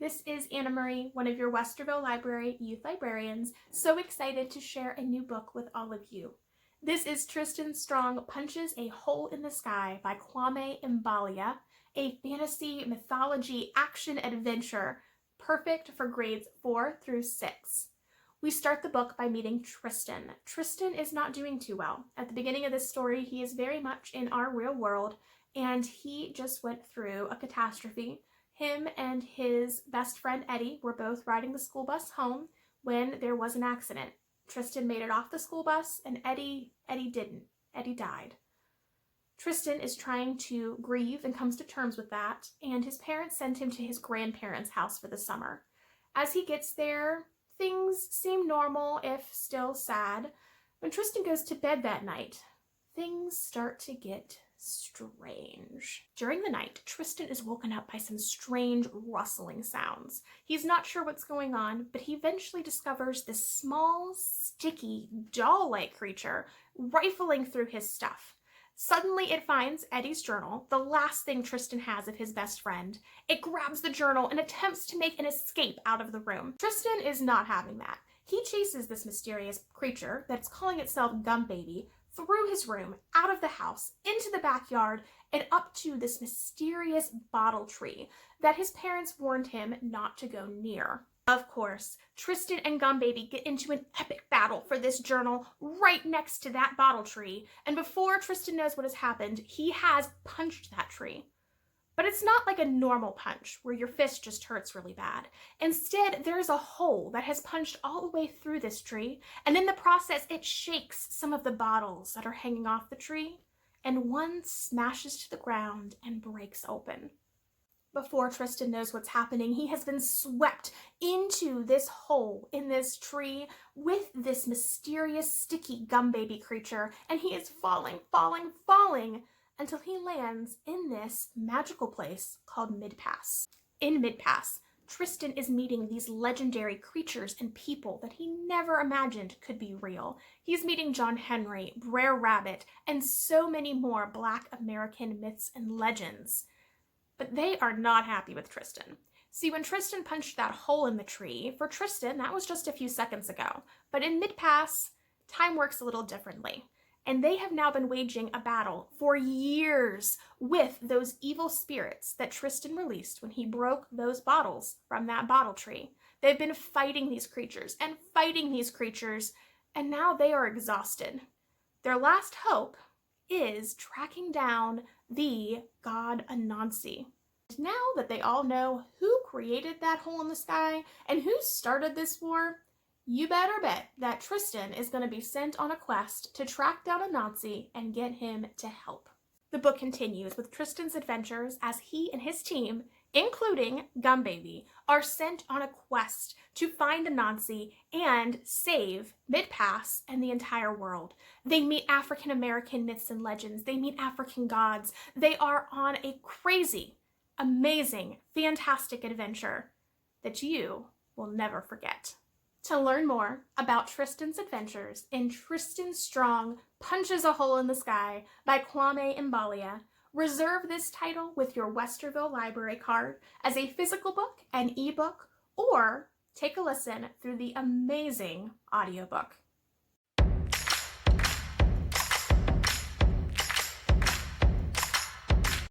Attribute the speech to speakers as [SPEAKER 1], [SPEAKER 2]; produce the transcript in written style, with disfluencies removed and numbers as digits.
[SPEAKER 1] this is Annamarie, one of your Westerville Library youth librarians, so excited to share a new book with all of you. This is Tristan Strong Punches, A Hole in the Sky by Kwame Mbalia, a fantasy mythology action adventure perfect for grades 4 through 6. We start the book by meeting Tristan. Tristan is not doing too well. At the beginning of this story, he is very much in our real world, and he just went through a catastrophe. Him and his best friend Eddie were both riding the school bus home when there was an accident. Tristan made it off the school bus, and Eddie didn't. Eddie died. Tristan is trying to grieve and comes to terms with that, and his parents send him to his grandparents' house for the summer. As he gets there, things seem normal, if still sad. When Tristan goes to bed that night, things start to get strange. During the night, Tristan is woken up by some strange rustling sounds. He's not sure what's going on, but he eventually discovers this small, sticky, doll-like creature rifling through his stuff. Suddenly it finds Eddie's journal, the last thing Tristan has of his best friend. It grabs the journal and attempts to make an escape out of the room. Tristan is not having that. He chases this mysterious creature that's calling itself Gum Baby through his room, out of the house, into the backyard, and up to this mysterious bottle tree that his parents warned him not to go near. Of course, Tristan and Gum Baby get into an epic battle for this journal right next to that bottle tree, and before Tristan knows what has happened, he has punched that tree. But it's not like a normal punch where your fist just hurts really bad. Instead, there's a hole that has punched all the way through this tree, and in the process, it shakes some of the bottles that are hanging off the tree, and one smashes to the ground and breaks open. Before Tristan knows what's happening, he has been swept into this hole in this tree with this mysterious sticky Gum Baby creature, and he is falling, until he lands in this magical place called Midpass. In Midpass, Tristan is meeting these legendary creatures and people that he never imagined could be real. He's meeting John Henry, Brer Rabbit, and so many more Black American myths and legends. But they are not happy with Tristan. See, when Tristan punched that hole in the tree, for Tristan, that was just a few seconds ago. But in Midpass, time works a little differently. And they have now been waging a battle for years with those evil spirits that Tristan released when he broke those bottles from that bottle tree. They've been fighting these creatures, and now they are exhausted. Their last hope is tracking down the god Anansi. Now that they all know who created that hole in the sky and who started this war, you better bet that Tristan is going to be sent on a quest to track down Anansi and get him to help. The book continues with Tristan's adventures as he and his team, including Gum Baby, are sent on a quest to find Anansi and save Midpass and the entire world. They meet African American myths and legends. They meet African gods. They are on a crazy, amazing, fantastic adventure that you will never forget. To learn more about Tristan's adventures in Tristan Strong Punches a Hole in the Sky by Kwame Mbalia, reserve this title with your Westerville Library card as a physical book, an ebook, or take a listen through the amazing audiobook.